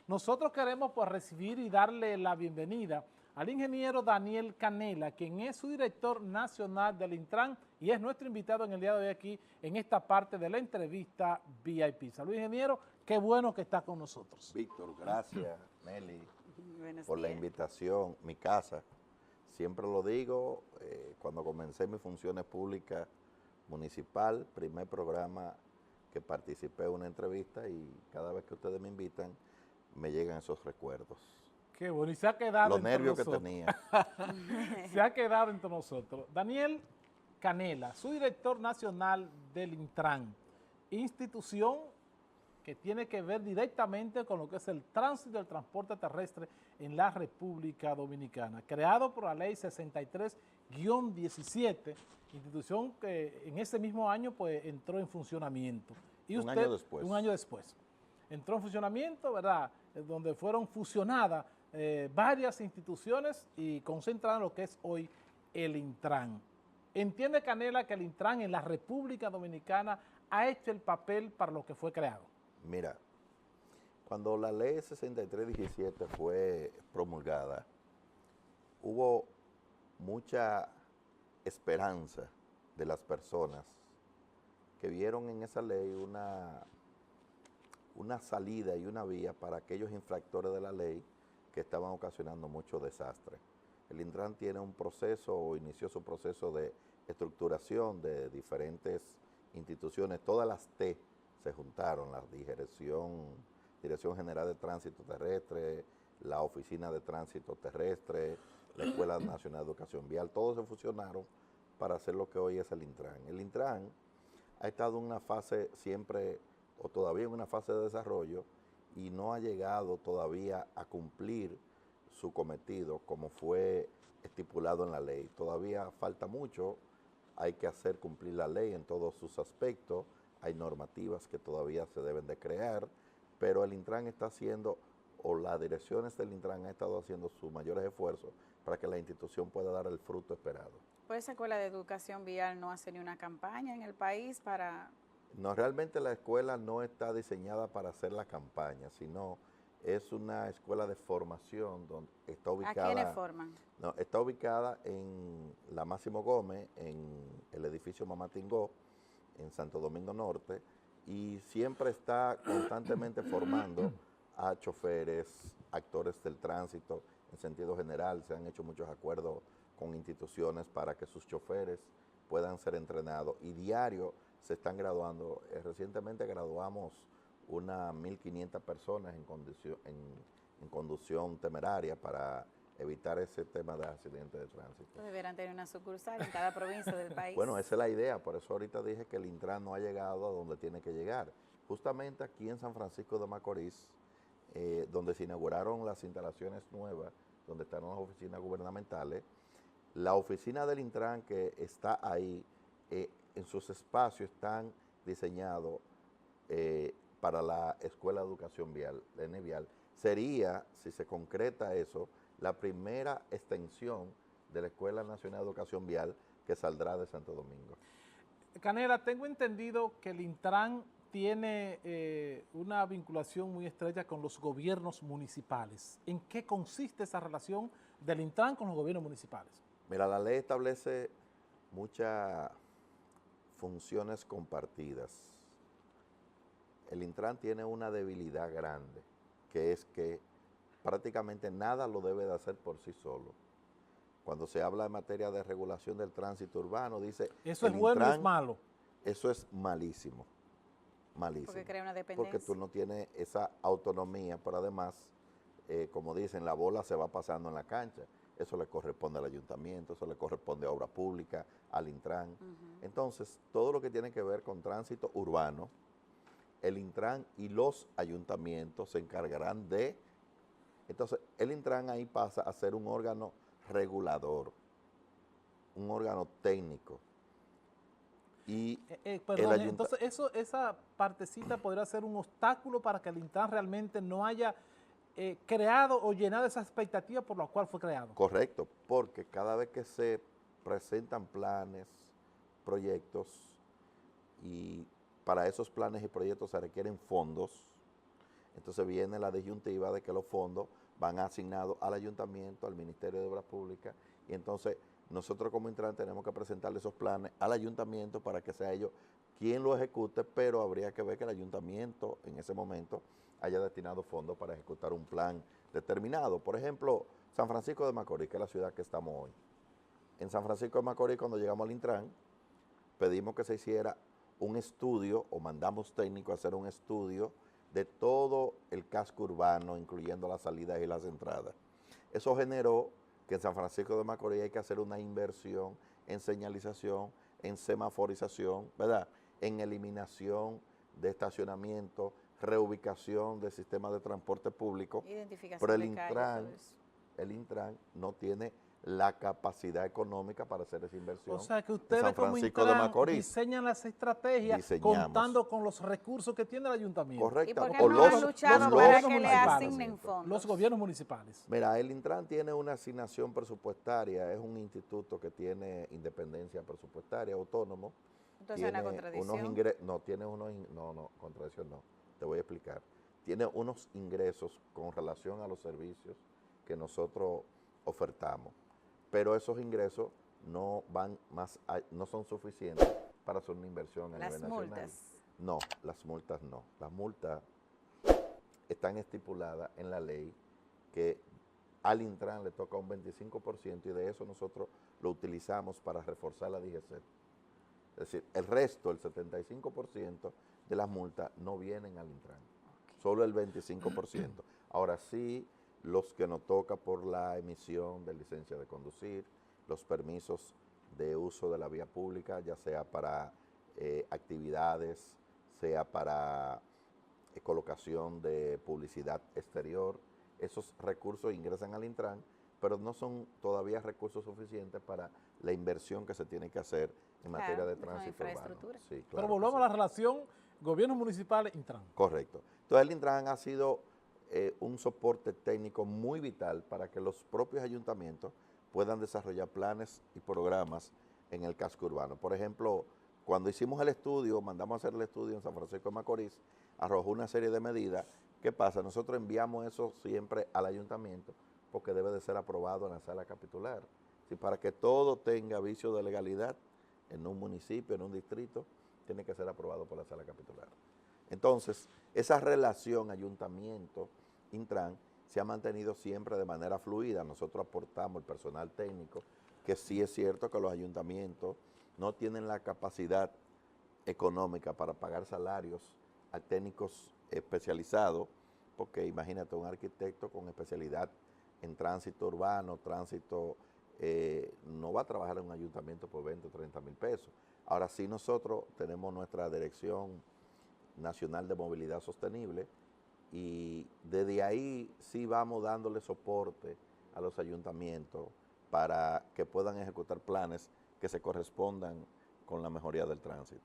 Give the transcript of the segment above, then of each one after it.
nosotros queremos pues recibir y darle la bienvenida al ingeniero Daniel Canela, quien es su director nacional del Intran y es nuestro invitado en el día de hoy aquí en esta parte de la entrevista VIP. Salud, ingeniero, qué bueno que está con nosotros. Víctor, gracias, Meli, Buenos por la días. invitación. Mi casa, siempre lo digo, cuando comencé mis funciones públicas municipal, primer programa que participé en una entrevista y cada vez que ustedes me invitan, me llegan esos recuerdos. Qué bueno, y se ha quedado Los entre nervios que nosotros. tenía. Se ha quedado entre nosotros. Daniel Canela, su director nacional del Intran, institución que tiene que ver directamente con lo que es el tránsito del transporte terrestre en la República Dominicana, creado por la ley 63-17, institución que en ese mismo año pues entró en funcionamiento. Y Un año después. Un año después. Entró en funcionamiento, ¿verdad?, donde fueron fusionadas varias instituciones y concentradas en lo que es hoy el Intran. ¿Entiende Canela que el Intran en la República Dominicana ha hecho el papel para lo que fue creado? Mira, cuando la ley 63-17 fue promulgada, hubo mucha esperanza de las personas que vieron en esa ley una salida y una vía para aquellos infractores de la ley que estaban ocasionando mucho desastre. El Intran tiene un proceso, o inició su proceso de estructuración de diferentes instituciones, todas las T se juntaron, la Dirección General de Tránsito Terrestre, la Oficina de Tránsito Terrestre, la Escuela Nacional de Educación Vial, todos se fusionaron para hacer lo que hoy es el Intran. El Intran ha estado en una fase siempre, o todavía en una fase de desarrollo, y no ha llegado todavía a cumplir su cometido como fue estipulado en la ley. Todavía falta mucho, hay que hacer cumplir la ley en todos sus aspectos, hay normativas que todavía se deben de crear, pero el Intran está haciendo, o las direcciones del Intran han estado haciendo sus mayores esfuerzos para que la institución pueda dar el fruto esperado. Pues esa Escuela de Educación Vial no hace ni una campaña en el país para... No, realmente la escuela no está diseñada para hacer la campaña, sino es una escuela de formación donde está ubicada... ¿A quiénes forman? No, está ubicada en la Máximo Gómez, en el edificio Mamá Tingó, en Santo Domingo Norte, y siempre está constantemente formando a choferes, actores del tránsito, en sentido general. Se han hecho muchos acuerdos con instituciones para que sus choferes puedan ser entrenados, y diario se están graduando. Recientemente graduamos unas 1.500 personas en conducción temeraria para evitar ese tema de accidentes de tránsito. Deberán tener una sucursal en cada provincia del país. Bueno, esa es la idea, por eso ahorita dije que el Intran no ha llegado a donde tiene que llegar. Justamente aquí en San Francisco de Macorís, donde se inauguraron las instalaciones nuevas, donde están las oficinas gubernamentales, la oficina del Intran que está ahí, en sus espacios están diseñados para la Escuela de Educación Vial, la ENEVIAL. Sería, si se concreta eso, la primera extensión de la Escuela Nacional de Educación Vial que saldrá de Santo Domingo. Canela, tengo entendido que el Intran tiene una vinculación muy estrecha con los gobiernos municipales. ¿En qué consiste esa relación del Intran con los gobiernos municipales? Mira, la ley establece muchas funciones compartidas. El Intran tiene una debilidad grande, que es que prácticamente nada lo debe de hacer por sí solo. Cuando se habla en materia de regulación del tránsito urbano, dice... ¿Eso es bueno o es malo? Eso es malísimo, malísimo. Porque crea una dependencia. Porque tú no tienes esa autonomía, pero además, como dicen, la bola se va pasando en la cancha. Eso le corresponde al ayuntamiento, eso le corresponde a obra pública, al Intran. Entonces, todo lo que tiene que ver con tránsito urbano, el Intran y los ayuntamientos se encargarán de... Entonces, el Intran ahí pasa a ser un órgano regulador, un órgano técnico. Y perdón, entonces esa partecita podría ser un obstáculo para que el Intran realmente no haya creado o llenado esa expectativa por la cual fue creado. Correcto, porque cada vez que se presentan planes, proyectos, y para esos planes y proyectos se requieren fondos, Entonces viene la disyuntiva de que los fondos van asignados al ayuntamiento, al Ministerio de Obras Públicas, y entonces nosotros como Intran tenemos que presentarle esos planes al ayuntamiento para que sea ellos quien lo ejecute, pero habría que ver que el ayuntamiento en ese momento haya destinado fondos para ejecutar un plan determinado. Por ejemplo, San Francisco de Macorís, que es la ciudad que estamos hoy. En San Francisco de Macorís, cuando llegamos al Intran, pedimos que se hiciera un estudio, o mandamos técnicos a hacer un estudio de todo el casco urbano, incluyendo las salidas y las entradas. Eso generó que en San Francisco de Macorís hay que hacer una inversión en señalización, en semaforización, ¿verdad? En eliminación de estacionamiento, reubicación del sistema de transporte público. Identificación Pero de calle, todo eso. el Intran no tiene la capacidad económica para hacer esa inversión. O sea que en ustedes San como Francisco de Intran Macorís diseñan las estrategias Diseñamos. contando con los recursos que tiene el ayuntamiento. ¿Y Correcto. por qué O no han los luchado los para que le municipales. asignen fondos? Los gobiernos municipales. Mira, el Intran tiene una asignación presupuestaria, es un instituto que tiene independencia presupuestaria, autónomo. Entonces hay una contradicción. No, contradicción no, te voy a explicar. Tiene unos ingresos con relación a los servicios que nosotros ofertamos, pero esos ingresos no van no son suficientes para hacer una inversión a nivel nacional. Las multas. No, las multas no. Las multas están estipuladas en la ley que al Intran le toca un 25% y de eso nosotros lo utilizamos para reforzar la DGC. Es decir, el resto, el 75% de las multas no vienen al Intran, solo el 25%. Ahora sí, los que nos toca por la emisión de licencia de conducir, los permisos de uso de la vía pública, ya sea para actividades, sea para colocación de publicidad exterior, esos recursos ingresan al Intran, pero no son todavía recursos suficientes para la inversión que se tiene que hacer en materia de tránsito urbano. Sí, claro Pero volvamos a la relación gobiernos municipales Intran. Correcto. Entonces el Intran ha sido un soporte técnico muy vital para que los propios ayuntamientos puedan desarrollar planes y programas en el casco urbano. Por ejemplo, cuando hicimos el estudio, mandamos a hacer el estudio en San Francisco de Macorís, arrojó una serie de medidas. ¿Qué pasa? Nosotros enviamos eso siempre al ayuntamiento porque debe de ser aprobado en la sala capitular. Sí, para que todo tenga vicio de legalidad en un municipio, en un distrito, tiene que ser aprobado por la sala capitular. Entonces, esa relación ayuntamiento-Intran se ha mantenido siempre de manera fluida. Nosotros aportamos el personal técnico, que sí es cierto que los ayuntamientos no tienen la capacidad económica para pagar salarios a técnicos especializados, porque imagínate un arquitecto con especialidad en tránsito urbano, tránsito, no va a trabajar en un ayuntamiento por 20 o 30 mil pesos. Ahora sí nosotros tenemos nuestra Dirección Nacional de Movilidad Sostenible y desde ahí sí vamos dándole soporte a los ayuntamientos para que puedan ejecutar planes que se correspondan con la mejoría del tránsito.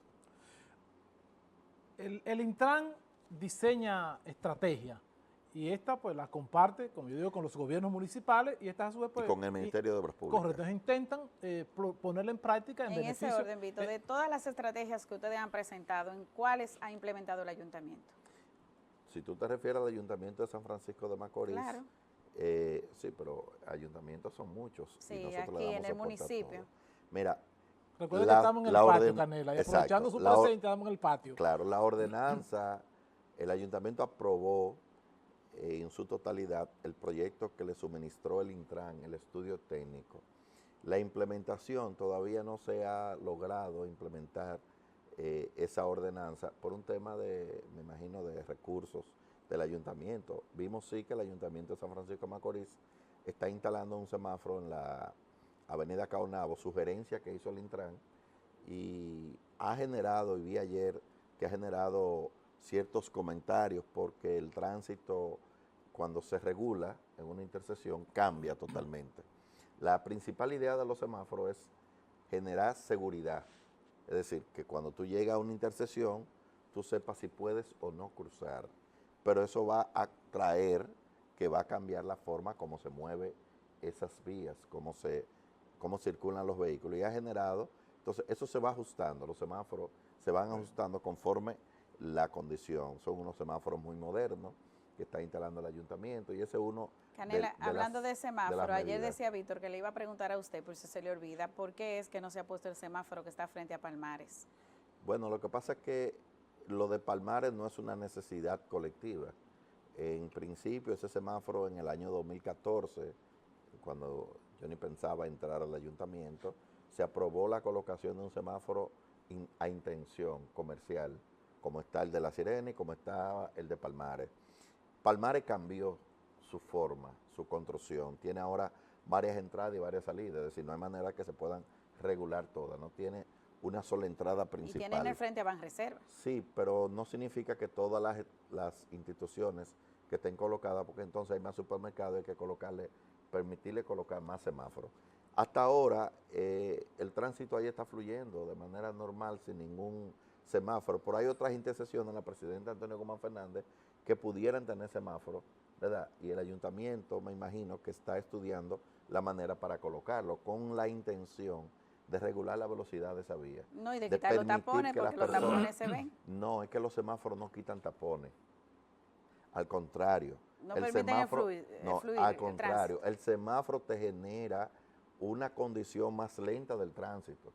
El Intran diseña estrategia y esta pues la comparte, como yo digo, con los gobiernos municipales y estas a su vez pues, y con el Ministerio de Obras Públicas. Correcto, ellos intentan ponerla en práctica en beneficio. En ese orden, Vito, de todas las estrategias que ustedes han presentado, ¿en cuáles ha implementado el ayuntamiento? Si tú te refieres al Ayuntamiento de San Francisco de Macorís, Claro. Sí, pero ayuntamientos son muchos. Sí, y nosotros aquí le damos en el soporte a municipio. todo. Mira, Recuerden que estamos en el patio, Canela, y aprovechando su exacto, presente, estamos en el patio. Claro, la ordenanza, el ayuntamiento aprobó en su totalidad el proyecto que le suministró el Intran, el estudio técnico. La implementación todavía no se ha logrado implementar esa ordenanza por un tema de, me imagino, de recursos del ayuntamiento. Vimos sí que el ayuntamiento de San Francisco de Macorís está instalando un semáforo en la avenida Caonabo, sugerencia que hizo el Intran, y ha generado, y vi ayer, que ha generado ciertos comentarios porque el tránsito, cuando se regula en una intersección, cambia totalmente. La principal idea de los semáforos es generar seguridad, es decir, que cuando tú llegas a una intersección, tú sepas si puedes o no cruzar, pero eso va a traer que va a cambiar la forma como se mueven esas vías, cómo circulan los vehículos, y ha generado, entonces eso se va ajustando, los semáforos se van ajustando conforme la condición. Son unos semáforos muy modernos que está instalando el ayuntamiento, y ese es uno Canela, hablando de semáforo, ayer medidas. decía Víctor que le iba a preguntar a usted, por si se le olvida, ¿por qué es que no se ha puesto el semáforo que está frente a Palmares? Bueno, lo que pasa es que lo de Palmares no es una necesidad colectiva. En principio, ese semáforo en el año 2014, cuando yo ni pensaba entrar al ayuntamiento, se aprobó la colocación de un semáforo a intención comercial, como está el de La Sirena y como está el de Palmares. Palmares cambió su forma, su construcción, tiene ahora varias entradas y varias salidas, es decir, no hay manera que se puedan regular todas, no tiene una sola entrada principal. Y tienen el frente a Banreservas. Sí, pero no significa que todas las instituciones que estén colocadas, porque entonces hay más supermercados, hay que permitirle colocar más semáforos. Hasta ahora el tránsito ahí está fluyendo de manera normal, sin ningún semáforo, pero hay otras intersecciones, la presidenta Antonio Guzmán Fernández, que pudieran tener semáforos, ¿verdad? Y el ayuntamiento, me imagino, que está estudiando la manera para colocarlo, con la intención de regular la velocidad de esa vía. No, y de quitar los tapones, porque los tapones se ven. No, es que los semáforos no quitan tapones. Al contrario. No permiten el fluir, al contrario, el semáforo te genera una condición más lenta del tránsito.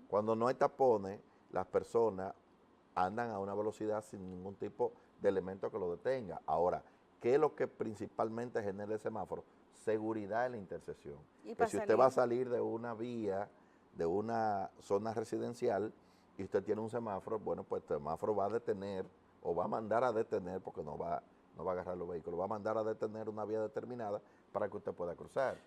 Cuando no hay tapones, las personas andan a una velocidad sin ningún tipo de elemento que lo detenga. Ahora, ¿qué es lo que principalmente genera el semáforo? Seguridad en la intersección. Que si usted va a salir de una vía, de una zona residencial, y usted tiene un semáforo, bueno, pues el semáforo va a detener, o va a mandar a detener, porque no va a agarrar los vehículos, va a mandar a detener una vía determinada para que usted pueda cruzar.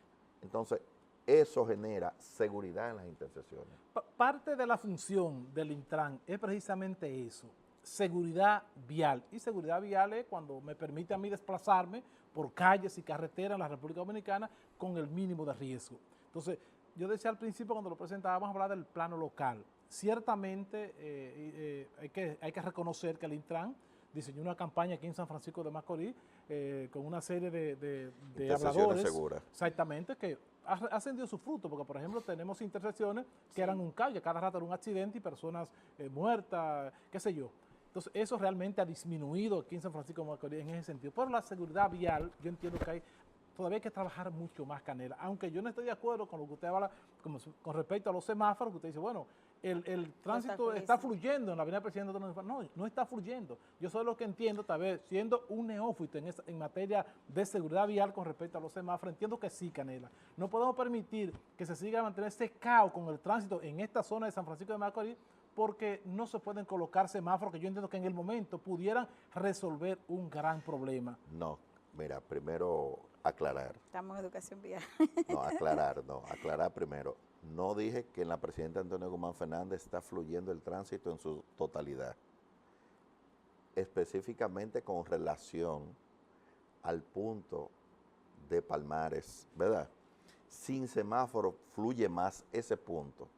Entonces, eso genera seguridad en las intersecciones. Parte de la función del Intran es precisamente eso, seguridad vial. Y seguridad vial es cuando me permite a mí desplazarme por calles y carreteras en la República Dominicana con el mínimo de riesgo. Entonces, yo decía al principio cuando lo presentábamos, hablar del plano local. Ciertamente hay que reconocer que el Intran diseñó una campaña aquí en San Francisco de Macorís con una serie de habladores. Seguras. Exactamente, que ha ascendido su fruto, porque por ejemplo tenemos intersecciones que eran un caos, cada rato era un accidente y personas muertas, qué sé yo. Entonces eso realmente ha disminuido aquí en San Francisco de Macorís en ese sentido. Pero la seguridad vial, yo entiendo que todavía hay que trabajar mucho más, Canela, aunque yo no estoy de acuerdo con lo que usted habla con respecto a los semáforos, que usted dice, bueno, el tránsito está fluyendo en la avenida Presidente. No está fluyendo. Yo soy lo que entiendo, tal vez, siendo un neófito en materia de seguridad vial con respecto a los semáforos, entiendo que sí, Canela. No podemos permitir que se siga manteniendo ese caos con el tránsito en esta zona de San Francisco de Macorís, porque no se pueden colocar semáforos que yo entiendo que en el momento pudieran resolver un gran problema. No, mira, primero aclarar. Estamos en educación vial. Aclarar primero. No dije que en la presidenta Antonio Guzmán Fernández está fluyendo el tránsito en su totalidad. Específicamente con relación al punto de Palmares, ¿verdad? Sin semáforo fluye más ese punto,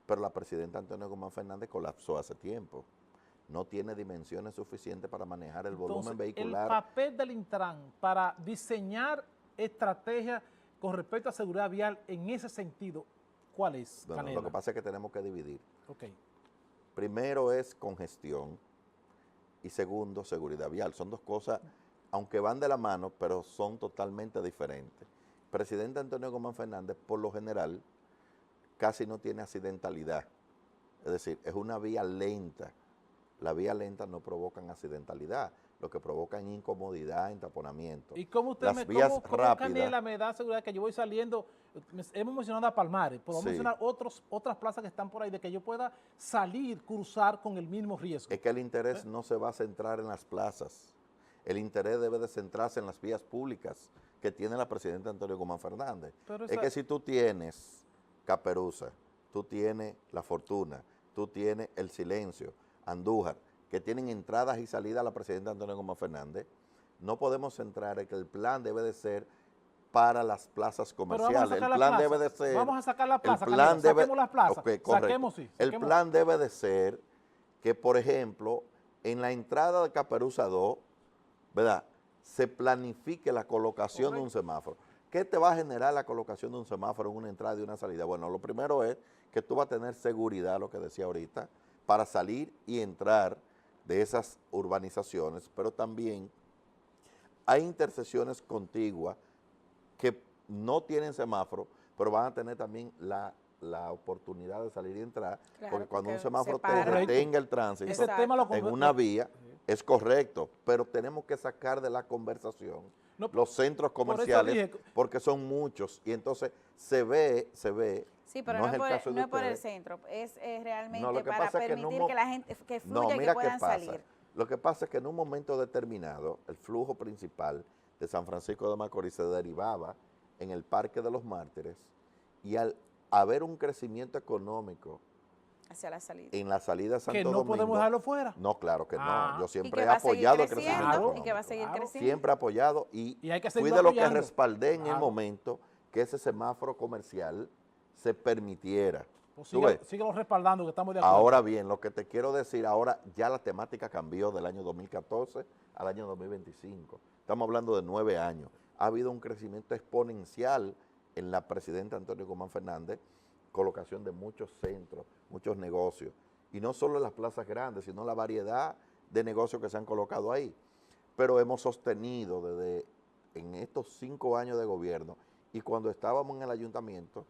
pero la presidenta Antonio Guzmán Fernández colapsó hace tiempo. No tiene dimensiones suficientes para manejar el volumen vehicular. El papel del Intran para diseñar estrategias con respecto a seguridad vial en ese sentido, ¿cuál es, Bueno, Canela? lo que pasa es que tenemos que dividir. Okay. Primero es congestión y segundo, seguridad vial. Son dos cosas, aunque van de la mano, pero son totalmente diferentes. Presidente Antonio Guzmán Fernández, por lo general, casi no tiene accidentalidad. Es decir, es una vía lenta. Las vías lentas no provocan accidentalidad, lo que provocan incomodidad, entaponamiento. ¿Y cómo usted cómo Canela me da seguridad que yo voy saliendo? Hemos mencionado a Palmares, podemos mencionar otras plazas que están por ahí, de que yo pueda salir, cruzar con el mismo riesgo. Es que el interés no se va a centrar en las plazas. El interés debe de centrarse en las vías públicas que tiene la presidenta Antonio Guzmán Fernández. Es que si tú tienes Caperuza, tú tienes La Fortuna, tú tienes El Silencio, Andújar, que tienen entradas y salidas a la presidenta Antonio Guzmán Fernández, no podemos centrar en que el plan debe de ser para las plazas comerciales. El plan debe de ser... Vamos a sacar la plaza, saquemos las plazas. Okay, el plan debe de ser que, por ejemplo, en la entrada de Caperuza 2, ¿verdad?, se planifique la colocación de un semáforo. ¿Qué te va a generar la colocación de un semáforo en una entrada y una salida? Bueno, lo primero es que tú vas a tener seguridad, lo que decía ahorita, para salir y entrar de esas urbanizaciones, pero también hay intersecciones contiguas que no tienen semáforo, pero van a tener también la oportunidad de salir y entrar, Claro, porque cuando un porque semáforo te separa. detenga el tránsito Ese tema lo en una vía, es correcto, pero tenemos que sacar de la conversación No, los centros por eso comerciales, dije- porque son muchos, y entonces se ve, Sí, pero no es el por, caso de no es por el ustedes. centro, es No, realmente lo que para pasa es que en un permitir que la gente que No, fluya y que mira qué puedan pasa. salir. Lo que pasa es que en un momento determinado, el flujo principal de San Francisco de Macorís se derivaba en el Parque de los Mártires, y al haber un crecimiento económico Hacia la salida. en la salida a Santo que no Domingo, podemos dejarlo fuera. no, claro que Ah. no. Yo Y siempre que he va a seguir apoyado el creciendo, crecimiento Claro, y que va a económico. seguir claro. creciendo. Siempre he apoyado Y hay que fui seguirlo de lo que apoyando. respaldé en el Claro. momento que ese semáforo comercial se permitiera. Pues ¿Tú ves? síguelo respaldando, que estamos de acuerdo. Ahora bien, lo que te quiero decir, ahora ya la temática cambió del año 2014 al año 2025. Estamos hablando de 9 años. Ha habido un crecimiento exponencial en la presidenta Antonio Guzmán Fernández, colocación de muchos centros, muchos negocios. Y no solo en las plazas grandes, sino la variedad de negocios que se han colocado ahí. Pero hemos sostenido desde en estos 5 años de gobierno y cuando estábamos en el ayuntamiento,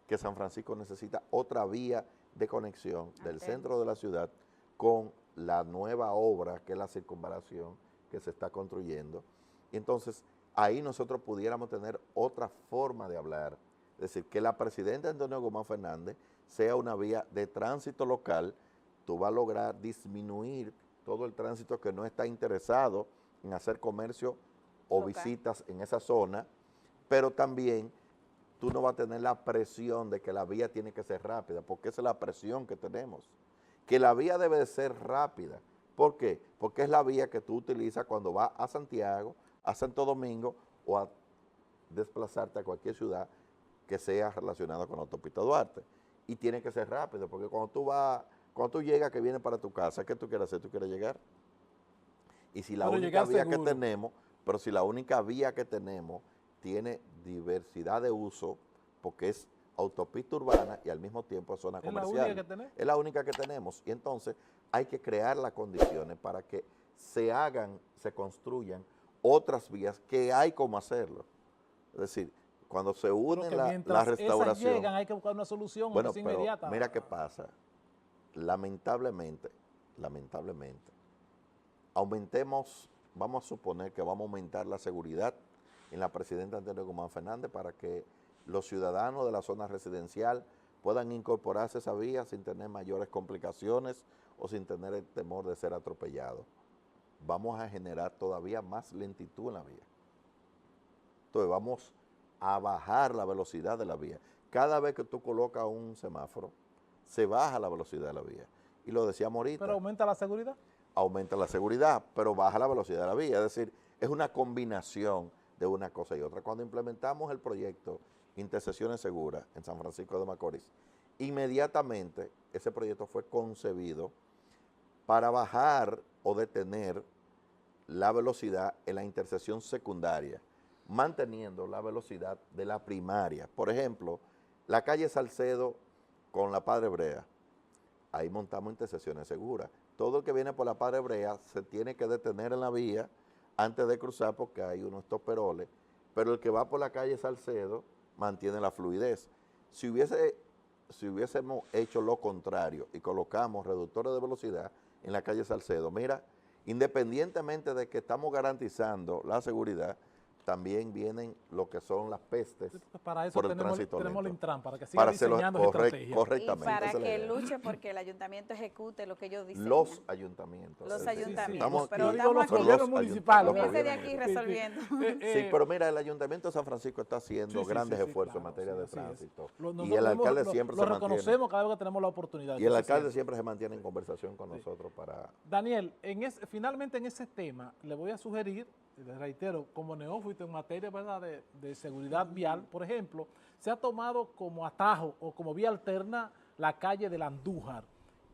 que San Francisco necesita otra vía de conexión del centro de la ciudad con la nueva obra que es la circunvalación que se está construyendo. Y entonces ahí nosotros pudiéramos tener otra forma de hablar, es decir, que la presidenta Antonio Guzmán Fernández sea una vía de tránsito local. Tú vas a lograr disminuir todo el tránsito que no está interesado en hacer comercio o Local. visitas en esa zona, pero también tú no vas a tener la presión de que la vía tiene que ser rápida, porque esa es la presión que tenemos. Que la vía debe de ser rápida. ¿Por qué? Porque es la vía que tú utilizas cuando vas a Santiago, a Santo Domingo o a desplazarte a cualquier ciudad que sea relacionada con la autopista Duarte. Y tiene que ser rápido, porque cuando tú llegas, que vienes para tu casa, ¿qué tú quieres hacer? Tú quieres llegar. Y si la Pero única llegar vía que seguro. tenemos, pero si la única vía que tenemos tiene diversidad de uso, porque es autopista urbana y al mismo tiempo es zona ¿Es la comercial. única que tenemos? Es la única que tenemos. Y entonces hay que crear las condiciones para que se construyan otras vías que hay como hacerlo. Es decir, cuando se Pero une que la mientras esas restauración. llegan, hay que buscar una solución, Bueno, aunque sea pero inmediata. mira qué pasa. Lamentablemente, vamos a suponer que vamos a aumentar la seguridad en la presidenta Antonio Guzmán Fernández para que los ciudadanos de la zona residencial puedan incorporarse a esa vía sin tener mayores complicaciones o sin tener el temor de ser atropellados. Vamos a generar todavía más lentitud en la vía. Entonces vamos a bajar la velocidad de la vía. Cada vez que tú colocas un semáforo, se baja la velocidad de la vía. Y lo decíamos ahorita. Pero aumenta la seguridad. Aumenta la seguridad, pero baja la velocidad de la vía. Es decir, es una combinación de una cosa y otra. Cuando implementamos el proyecto Intersecciones Seguras en San Francisco de Macorís, inmediatamente ese proyecto fue concebido para bajar o detener la velocidad en la intersección secundaria, manteniendo la velocidad de la primaria. Por ejemplo, la calle Salcedo con la Padre Brea, ahí montamos intersecciones seguras. Todo el que viene por la Padre Brea se tiene que detener en la vía antes de cruzar porque hay unos toperoles, pero el que va por la calle Salcedo mantiene la fluidez. Si hubiésemos hecho lo contrario y colocamos reductores de velocidad en la calle Salcedo, mira, independientemente de que estamos garantizando la seguridad, también vienen lo que son las pestes Para eso por el tenemos tránsito el lento. Intran, para que siga Para hacerlo diseñando estrategias. Y correctamente. para esa es la que idea. luche porque el ayuntamiento ejecute lo que ellos dicen. Los ayuntamientos. Los es decir, ayuntamientos, estamos pero aquí- Yo digo los estamos aquí. gobiernos los municipales. Comience de gobiernos aquí resolviendo. Sí, pero mira, el Ayuntamiento de San Francisco está haciendo Sí, sí, grandes sí, sí, esfuerzos claro, en materia sí, de así es. tránsito. Lo- Y nosotros el alcalde lo- siempre lo se mantiene. reconocemos cada vez que tenemos la oportunidad. Y el eso es alcalde cierto. siempre se mantiene en conversación con nosotros para... Daniel, finalmente en ese tema le voy a sugerir, y le reitero, como neófito en materia, ¿verdad?, de seguridad vial, por ejemplo, se ha tomado como atajo o como vía alterna la calle del Andújar.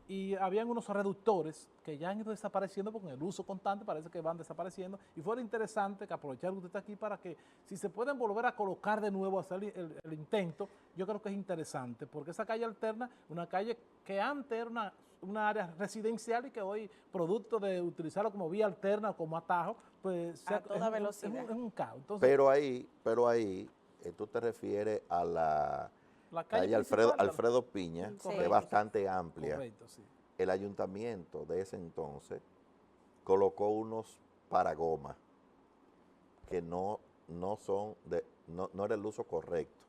y habían unos reductores que ya han ido desapareciendo porque en el uso constante parece que van desapareciendo, y fuera interesante que aprovechar que usted está aquí para que si se pueden volver a colocar de nuevo, hacer el intento, yo creo que es interesante, porque esa calle alterna, una calle que antes era una área residencial y que hoy, producto de utilizarlo como vía alterna o como atajo, pues a toda velocidad. Es un caos. Entonces, Pero ahí tú te refieres a la calle principal, Alfredo Piña, Sí. que es bastante amplia. correcto, sí. El ayuntamiento de ese entonces colocó unos paragomas que no era el uso correcto,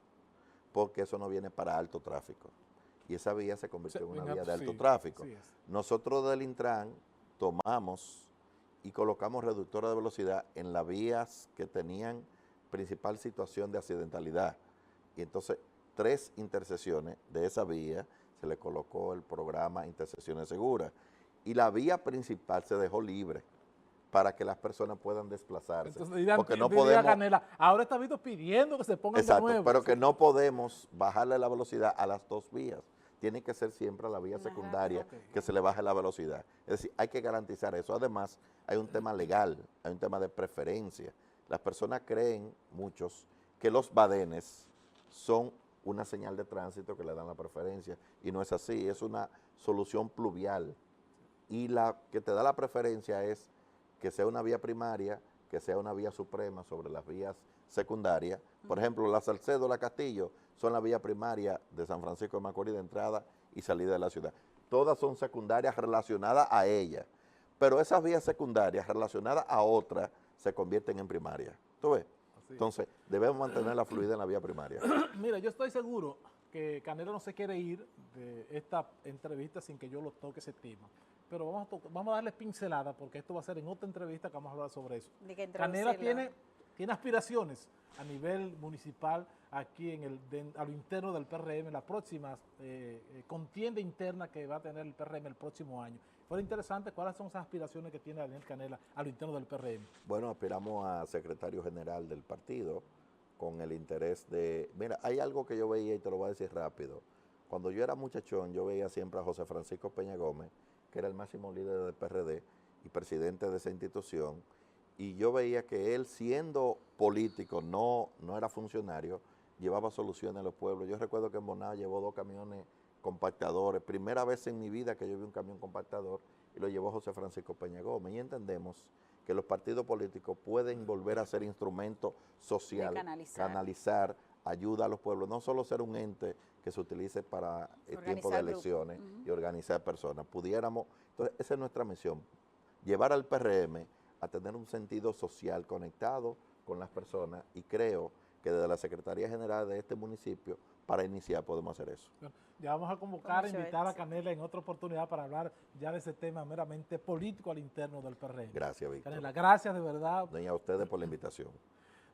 porque eso no viene para alto tráfico. Y esa vía se convirtió en una vía de alto tráfico. Nosotros del Intran tomamos y colocamos reductores de velocidad en las vías que tenían principal situación de accidentalidad. Y entonces 3 intersecciones de esa vía se le colocó el programa Intersecciones Seguras. Y la vía principal se dejó libre para que las personas puedan desplazarse. Entonces, porque no diría podemos, Canela, ahora está visto pidiendo que se pongan exacto, de nuevo. pero que no podemos bajarle la velocidad a las 2 vías. Tiene que ser siempre a la vía Ajá, secundaria ok. que se le baje la velocidad. Es decir, hay que garantizar eso. Además, hay un tema legal, hay un tema de preferencia. Las personas creen, muchos, que los badenes son una señal de tránsito que le dan la preferencia, y no es así, es una solución pluvial. Y la que te da la preferencia es que sea una vía primaria, que sea una vía suprema sobre las vías secundarias. Por ejemplo, la Salcedo, la Castillo, son la vía primaria de San Francisco de Macorís de entrada y salida de la ciudad. Todas son secundarias relacionadas a ella, pero esas vías secundarias relacionadas a otras se convierten en primaria. ¿Tú ves? Así. Entonces, debemos mantener la fluidez en la vía primaria. Mira, yo estoy seguro que Canela no se quiere ir de esta entrevista sin que yo lo toque ese tema. Pero vamos a darle pincelada, porque esto va a ser en otra entrevista que vamos a hablar sobre eso. De que Canela introducirlo. tiene aspiraciones a nivel municipal aquí a lo interno del PRM, la próxima contienda interna que va a tener el PRM el próximo año. Fue interesante, ¿cuáles son esas aspiraciones que tiene Daniel Canela a lo interno del PRM? Bueno, aspiramos a secretario general del partido con el interés de... Mira, hay algo que yo veía y te lo voy a decir rápido. Cuando yo era muchachón, yo veía siempre a José Francisco Peña Gómez, que era el máximo líder del PRD y presidente de esa institución, y yo veía que él, siendo político, no era funcionario, llevaba soluciones a los pueblos. Yo recuerdo que en Bonao llevó 2 camiones compactadores, primera vez en mi vida que yo vi un camión compactador, y lo llevó José Francisco Peña Gómez. Y entendemos que los partidos políticos pueden volver a ser instrumento social, canalizar ayuda a los pueblos, no solo ser un ente que se utilice para el tiempo de elecciones y organizar personas. Entonces esa es nuestra misión, llevar al PRM a tener un sentido social conectado con las personas, y creo que desde la Secretaría General de este municipio, para iniciar, podemos hacer eso. Bueno, ya vamos a convocar, invitar a Canela en otra oportunidad para hablar ya de ese tema meramente político al interno del PRM. Gracias, Víctor. Canela, gracias de verdad. Y a ustedes por la invitación.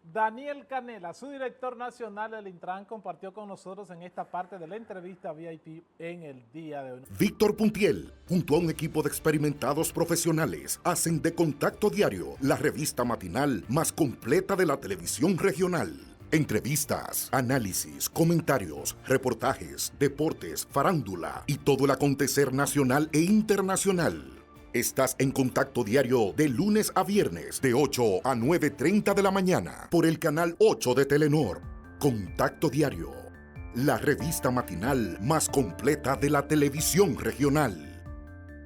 Daniel Canela, su director nacional del Intran, compartió con nosotros en esta parte de la entrevista VIP en el día de hoy. Víctor Puntiel, junto a un equipo de experimentados profesionales, hacen de Contacto Diario la revista matinal más completa de la televisión regional. Entrevistas, análisis, comentarios, reportajes, deportes, farándula y todo el acontecer nacional e internacional. Estás en Contacto Diario de lunes a viernes de 8 a 9:30 de la mañana por el canal 8 de Telenor. Contacto Diario, la revista matinal más completa de la televisión regional.